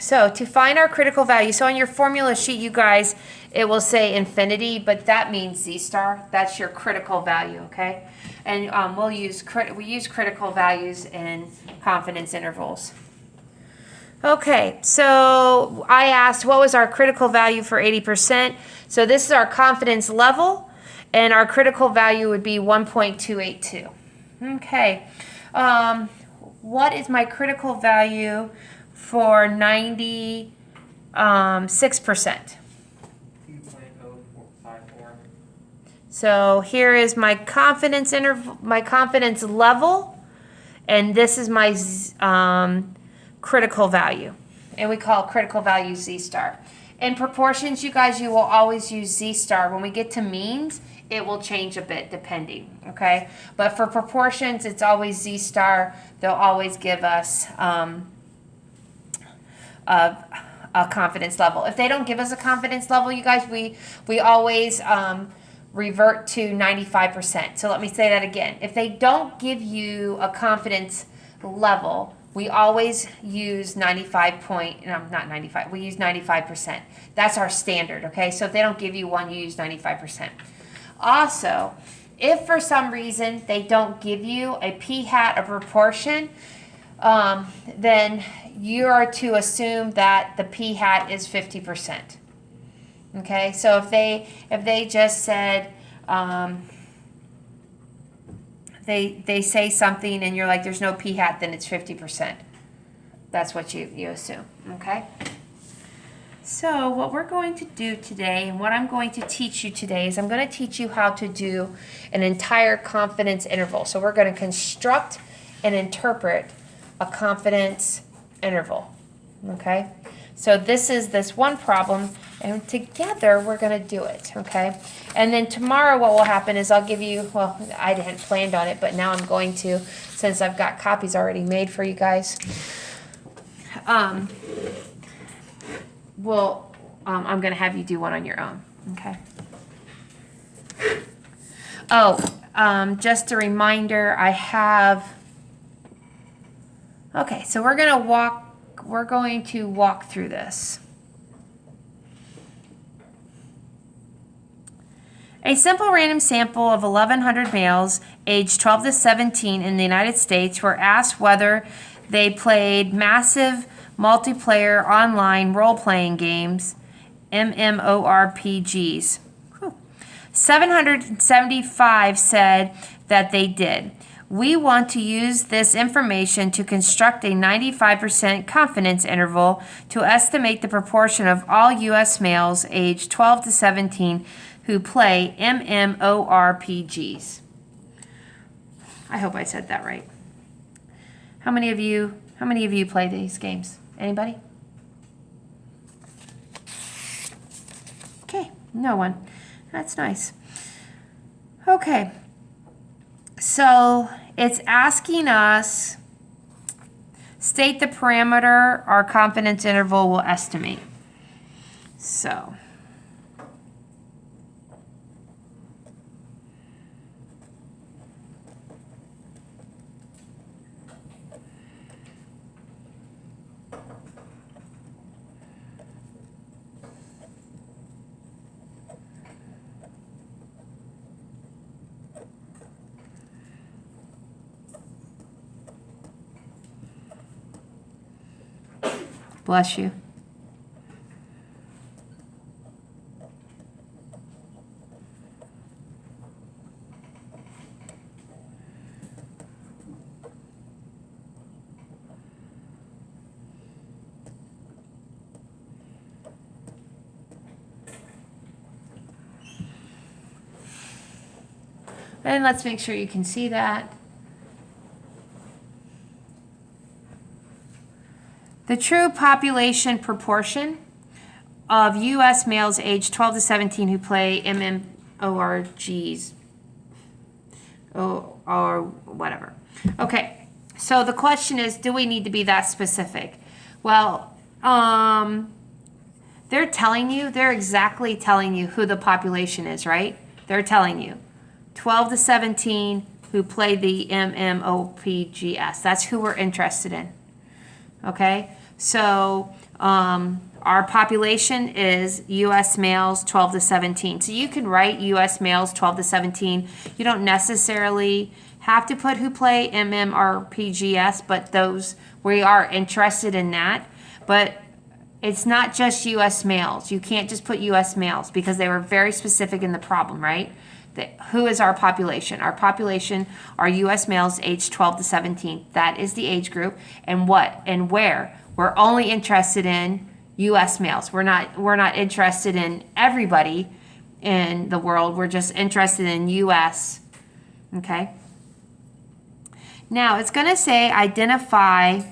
So to find our critical value, so on your formula sheet, you guys, it will say infinity, but that means Z star. That's your critical value, okay? And we use critical values in confidence intervals. Okay, so I asked what was our critical value for 80%. So this is our confidence level, and our critical value would be 1.282. Okay, what is my critical value for 96%? 2.0454. So here is my confidence interval, my confidence level, and this is my critical value, and we call critical value Z star. In proportions, you guys, you will always use Z star. When we get to means, it will change a bit depending, okay? But for proportions, it's always Z star. They'll always give us a confidence level. If they don't give us a confidence level, you guys, we always revert to 95%. So let me say that again. If they don't give you a confidence level, we always use 95%. We use 95%. That's our standard, okay? So if they don't give you one, you use 95%. Also, if for some reason they don't give you a p-hat, a proportion, then you are to assume that the p-hat is 50%. Okay, so if they just said they say something and you're like there's no p-hat, then it's 50%. That's what you assume. Okay. So what we're going to do today, and what I'm going to teach you today, is I'm going to teach you how to do an entire confidence interval. So we're going to construct and interpret a confidence interval. Okay. So this is this one problem, and together we're going to do it, okay? And then tomorrow what will happen is I'll give you, well, I hadn't planned on it, but now I'm going to, since I've got copies already made for you guys. I'm going to have you do one on your own, okay? Oh, just a reminder, I have, okay, so we're going to walk through this. A simple random sample of 1,100 males aged 12 to 17 in the United States were asked whether they played massive multiplayer online role-playing games, MMORPGs. 775 said that they did. We want to use this information to construct a 95% confidence interval to estimate the proportion of all U.S. males aged 12 to 17 who play MMORPGs. I hope I said that right. How many of you play these games? Anybody? Okay, no one. That's nice. Okay. So it's asking us, state the parameter our confidence interval will estimate. So bless you. And let's make sure you can see that. The true population proportion of U.S. males aged 12 to 17 who play MMORPGs or whatever. Okay, so the question is, do we need to be that specific? Well, they're exactly telling you who the population is, right? They're telling you 12 to 17 who play the MMORPGs. That's who we're interested in. Okay? So our population is U.S. males 12 to 17. So you can write U.S. males 12 to 17. You don't necessarily have to put who play MMRPGs, but those, we are interested in that. But it's not just U.S. males. You can't just put U.S. males because they were very specific in the problem, right? Who is our population? Our population are U.S. males aged 12 to 17. That is the age group. And what and where? We're only interested in U.S. males. We're not interested in everybody in the world. We're just interested in U.S. Okay. Now it's going to say identify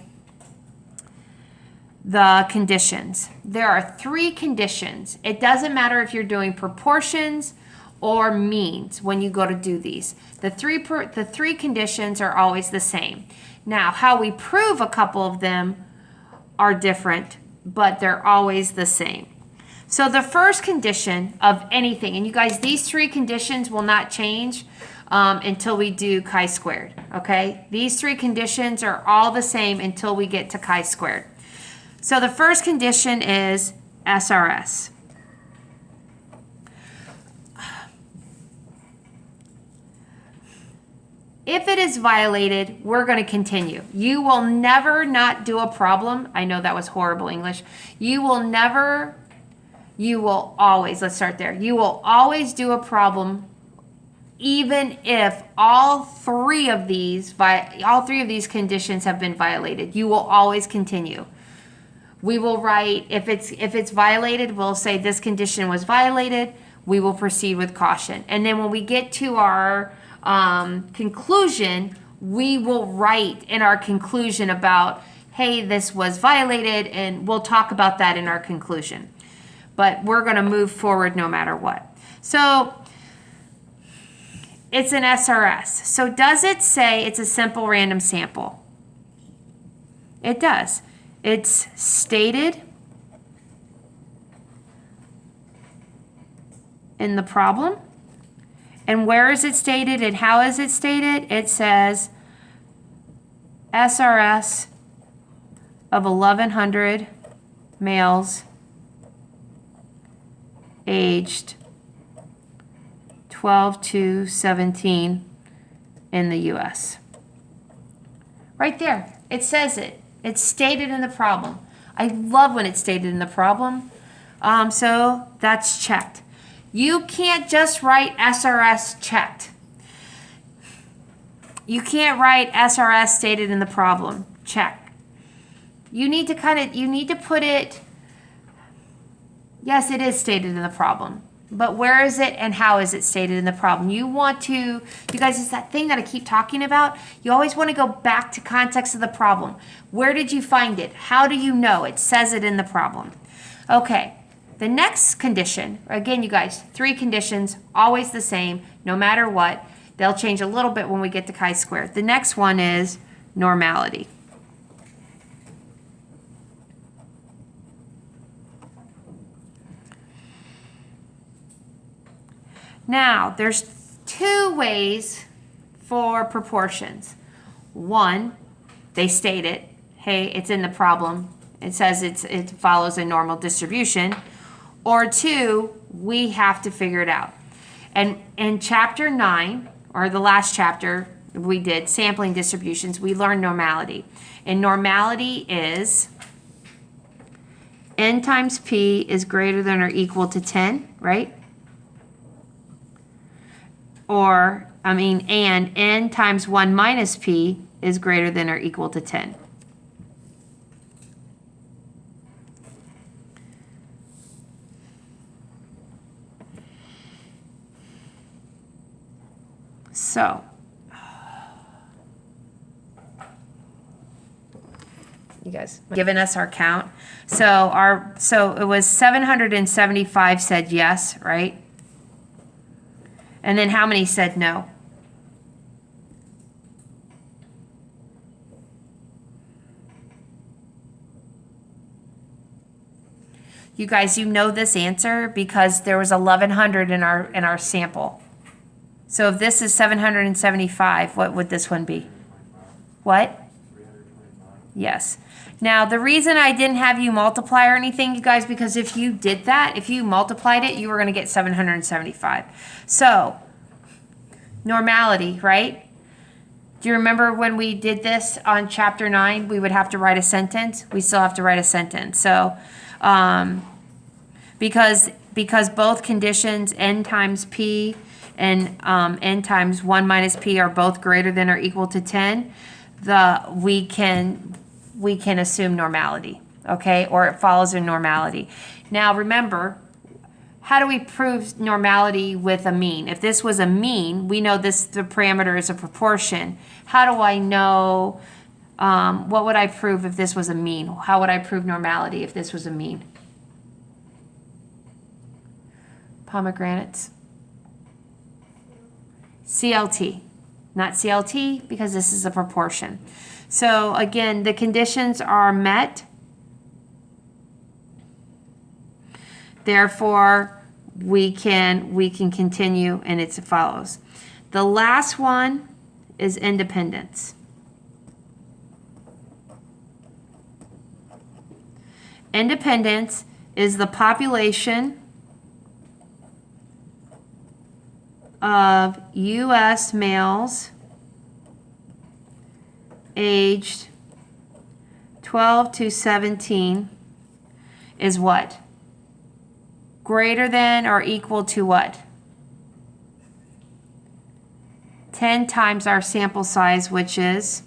the conditions. There are 3 conditions. It doesn't matter if you're doing proportions or means when you go to do these. The three conditions are always the same. Now, how we prove a couple of them are different, but they're always the same. So the first condition of anything, and you guys, these 3 conditions will not change until we do chi-squared, okay? These 3 conditions are all the same until we get to chi-squared. So the first condition is SRS. If it is violated, we're going to continue. You will never not do a problem. I know that was horrible English. You will always, let's start there. You will always do a problem even if all three of these conditions have been violated. You will always continue. We will write, if it's violated, we'll say this condition was violated. We will proceed with caution. And then when we get to our conclusion, we will write in our conclusion about, hey, this was violated, and we'll talk about that in our conclusion. But we're going to move forward no matter what. So it's an SRS. So does it say it's a simple random sample? It does. It's stated in the problem. And where is it stated and how is it stated? It says SRS of 1,100 males aged 12 to 17 in the U.S. Right there. It says it. It's stated in the problem. I love when it's stated in the problem. So that's checked. You can't just write SRS checked. You can't write SRS stated in the problem check. You need to put it, yes, it is stated in the problem. But where is it and how is it stated in the problem? You guys, it's that thing that I keep talking about. You always want to go back to context of the problem. Where did you find it? How do you know? It says it in the problem. Okay, the next condition, again, you guys, 3 conditions, always the same, no matter what. They'll change a little bit when we get to chi-squared. The next one is normality. Now, there's 2 ways for proportions. One, they state it. Hey, it's in the problem. It says it follows a normal distribution. Or 2, we have to figure it out. And in chapter 9, or the last chapter we did, sampling distributions, we learned normality. And normality is n times p is greater than or equal to 10, right? And n times 1 minus p is greater than or equal to 10. So, you guys given us our count. So it was 775 said yes, right? And then how many said no? You guys, you know this answer because there was 1,100 in our sample. So if this is 775, what would this one be? What? Yes. Now, the reason I didn't have you multiply or anything, you guys, because if you did that, if you multiplied it, you were going to get 775. So, normality, right? Do you remember when we did this on chapter 9, we would have to write a sentence? We still have to write a sentence. So, because both conditions, n times p and n times 1 minus p are both greater than or equal to 10, we can assume normality, okay? Or it follows a normality. Now, remember, how do we prove normality with a mean? If this was a mean, we know the parameter is a proportion. How do I know, what would I prove if this was a mean? How would I prove normality if this was a mean? Pomegranates. CLT. Not CLT because this is a proportion. So again, the conditions are met. Therefore, we can continue, and it's as follows. The last one is independence. Independence is the population of U.S. males aged 12 to 17 is what? Greater than or equal to what? 10 times our sample size, which is?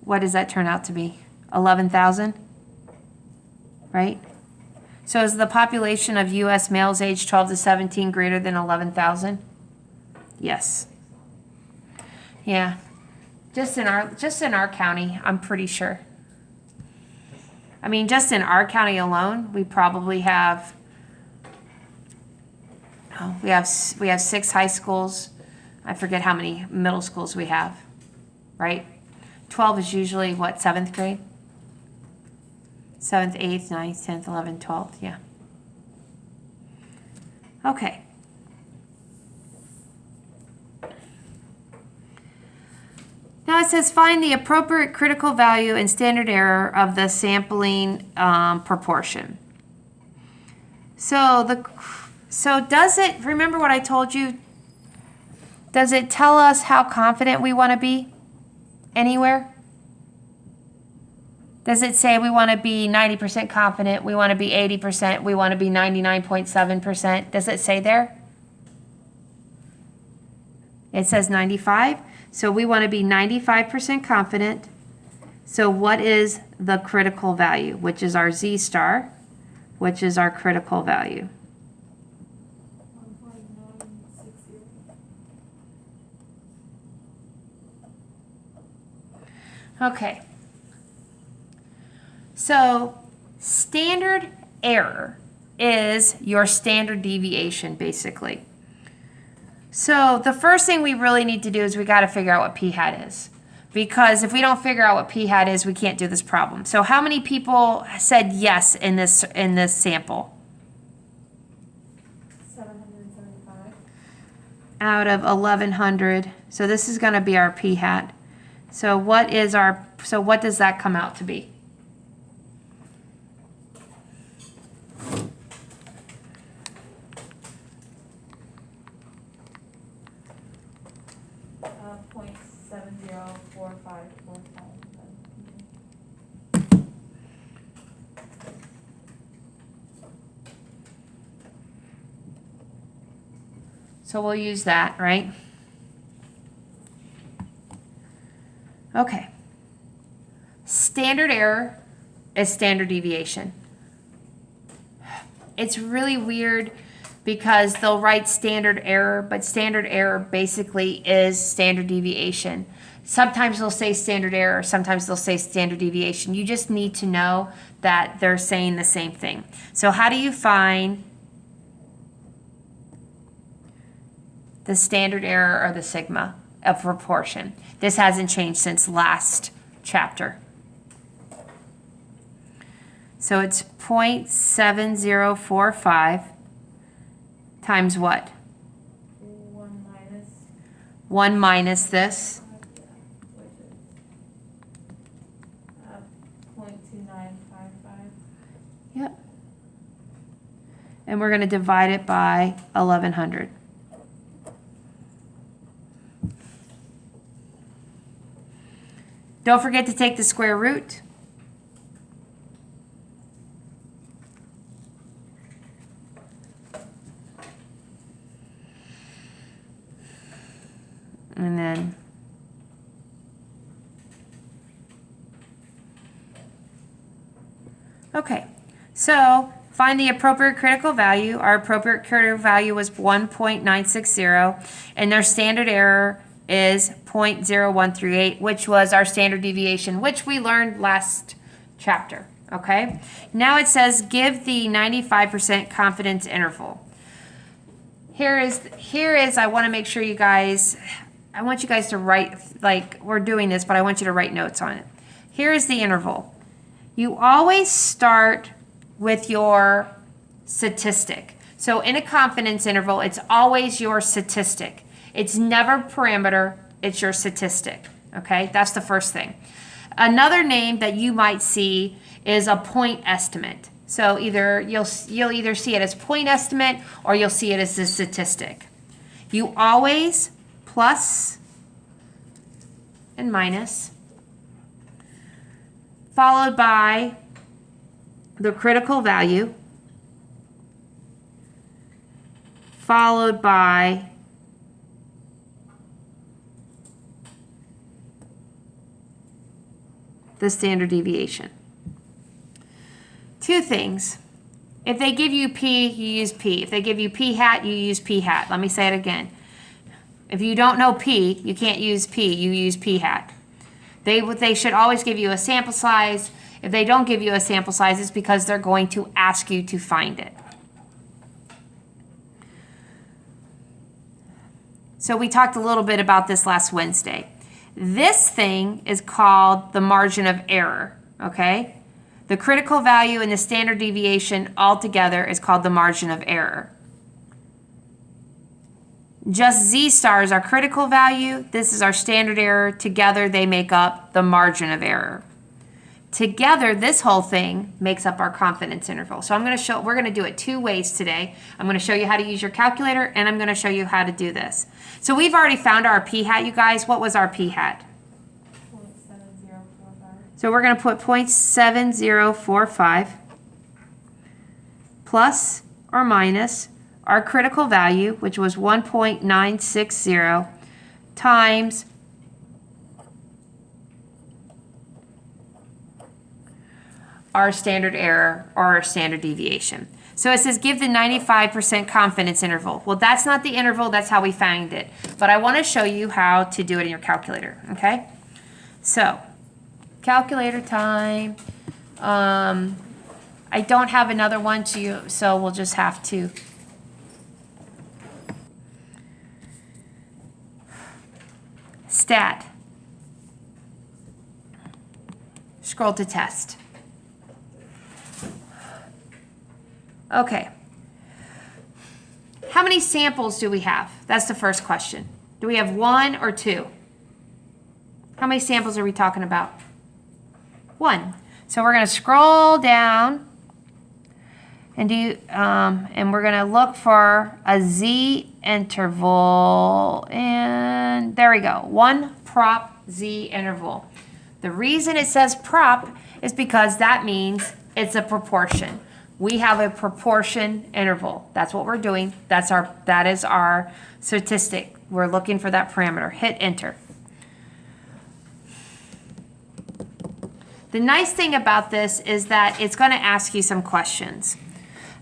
What does that turn out to be? 11,000? Right? So is the population of U.S. males aged 12 to 17 greater than 11,000? Yes. Yeah. Just in our county, I'm pretty sure. I mean, just in our county alone, we probably have, we have 6 high schools. I forget how many middle schools we have, right? 12 is usually what, 7th grade? 7th, 8th, 9th, 10th, 11th, 12th, yeah. Okay. Now it says find the appropriate critical value and standard error of the sampling proportion. So does it, remember what I told you? Does it tell us how confident we want to be anywhere? Does it say we want to be 90% confident, we want to be 80%, we want to be 99.7%? Does it say there? It says 95. So we want to be 95% confident. So what is the critical value, which is our Z star, which is our critical value? 1.960. Okay. So standard error is your standard deviation, basically. So the first thing we really need to do is we got to figure out what p hat is. Because if we don't figure out what p hat is, we can't do this problem. So how many people said yes in this sample? 775. Out of 1,100. So this is going to be our p hat. So what does that come out to be? So we'll use that, right? Okay. Standard error is standard deviation. It's really weird because they'll write standard error, but standard error basically is standard deviation. Sometimes they'll say standard error, sometimes they'll say standard deviation. You just need to know that they're saying the same thing. So how do you find the standard error or the sigma of proportion? This hasn't changed since last chapter. So it's 0.7045 times what? 1 minus 1 minus this. 5, which is 0.2955. Yep. And we're going to divide it by 1100. Don't forget to take the square root. And then okay, so find the appropriate critical value. Our appropriate critical value was 1.960, and their standard error is 0.0138, which was our standard deviation, which we learned last chapter, okay? Now it says give the 95% confidence interval. Here is, I want to make sure you guys, I want you guys to write, like we're doing this, but I want you to write notes on it. Here is the interval. You always start with your statistic. So in a confidence interval, it's always your statistic. It's never parameter, it's your statistic, okay? That's the first thing. Another name that you might see is a point estimate. So either you'll either see it as point estimate or you'll see it as a statistic. You always plus and minus, followed by the critical value, followed by the standard deviation. Two things. If they give you P, you use P. If they give you P hat, you use P hat. Let me say it again. If you don't know P, you can't use P, you use P hat. They should always give you a sample size. If they don't give you a sample size, it's because they're going to ask you to find it. So we talked a little bit about this last Wednesday. This thing is called the margin of error, okay? The critical value and the standard deviation altogether is called the margin of error. Just Z star is our critical value. This is our standard error. Together, they make up the margin of error. Together, this whole thing makes up our confidence interval. So we're going to do it two ways today. I'm going to show you how to use your calculator, and I'm going to show you how to do this. So we've already found our P hat, you guys. What was our P hat? 0.7045. So we're going to put 0.7045 plus or minus our critical value, which was 1.960, times our standard error or our standard deviation. So it says give the 95% confidence interval. Well, that's not the interval, that's how we found it. But I want to show you how to do it in your calculator, okay? So, calculator time. I don't have another one to you, so we'll just have to. Stat. Scroll to test. Okay. How many samples do we have? That's the first question. Do we have one or two? How many samples are we talking about? One. So we're going to scroll down and we're going to look for a Z interval, and there we go. One prop Z interval. The reason it says prop is because that means it's a proportion. We have a proportion interval. That's what we're doing. That is our statistic. We're looking for that parameter. Hit enter. The nice thing about this is that it's going to ask you some questions.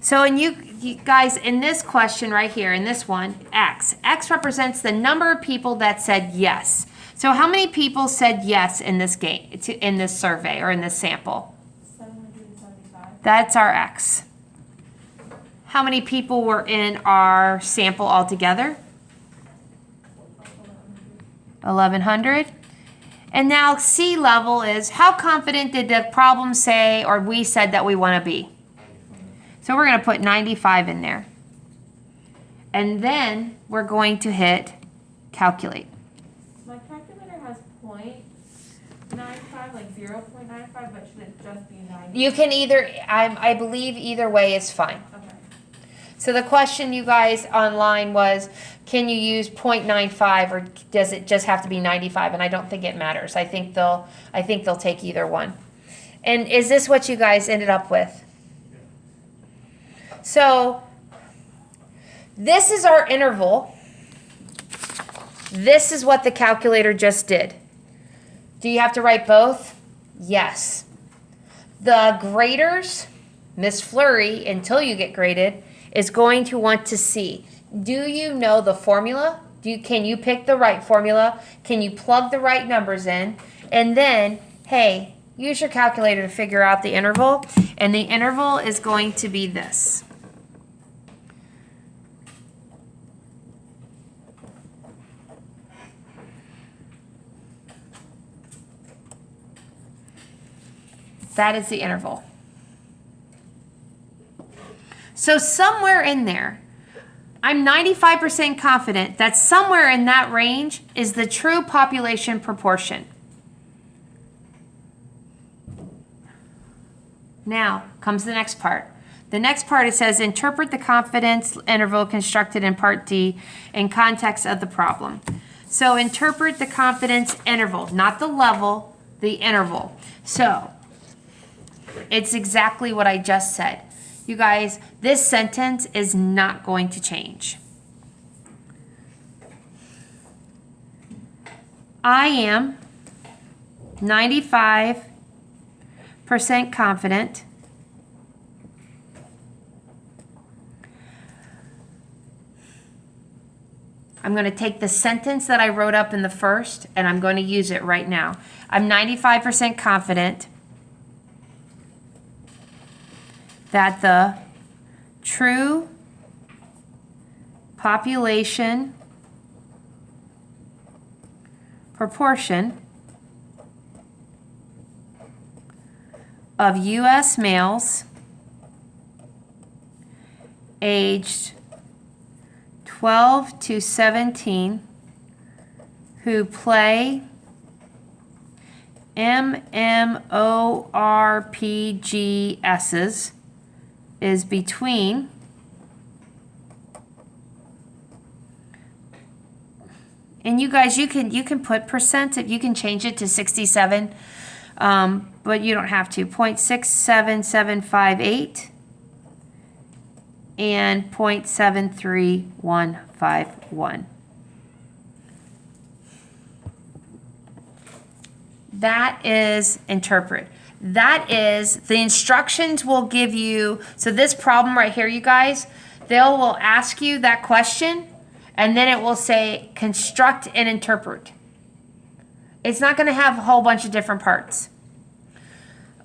So you guys, in this question right here, in this one, X represents the number of people that said yes. So how many people said yes in this in this survey or in this sample? 775. That's our X. How many people were in our sample altogether? 1,100. And now C level is how confident did the problem say or we said that we want to be? So we're going to put 95 in there. And then we're going to hit calculate. My calculator has 0.95, like 0.95, but should it just be 90? You can either, I believe either way is fine. Okay. So the question you guys online was, can you use 0.95 or does it just have to be 95? And I don't think it matters. I think they'll take either one. And is this what you guys ended up with? So this is our interval. This is what the calculator just did. Do you have to write both? Yes. The graders, Miss Flurry, until you get graded, is going to want to see, do you know the formula? Can you pick the right formula? Can you plug the right numbers in? And then, hey, use your calculator to figure out the interval. And the interval is going to be this. That is the interval. So somewhere in there, I'm 95% confident that somewhere in that range is the true population proportion. Now comes the next part. The next part, it says, interpret the confidence interval constructed in part D in context of the problem. So interpret the confidence interval, not the level, the interval. So it's exactly what I just said. You guys, this sentence is not going to change. I am 95% confident I'm going to take the sentence that I wrote up in the first and I'm going to use it right now. I'm 95% confident that the true population proportion of U.S. males aged 12 to 17 who play MMORPGs is between and you guys you can put percent if you can change it to 67 but you don't have to 0.67758 and 0.73151. That is interpret. That is, the instructions will give you, so this problem right here, you guys, will ask you that question, and then it will say construct and interpret. It's not going to have a whole bunch of different parts.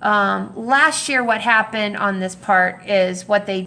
Last year, what happened on this part is what they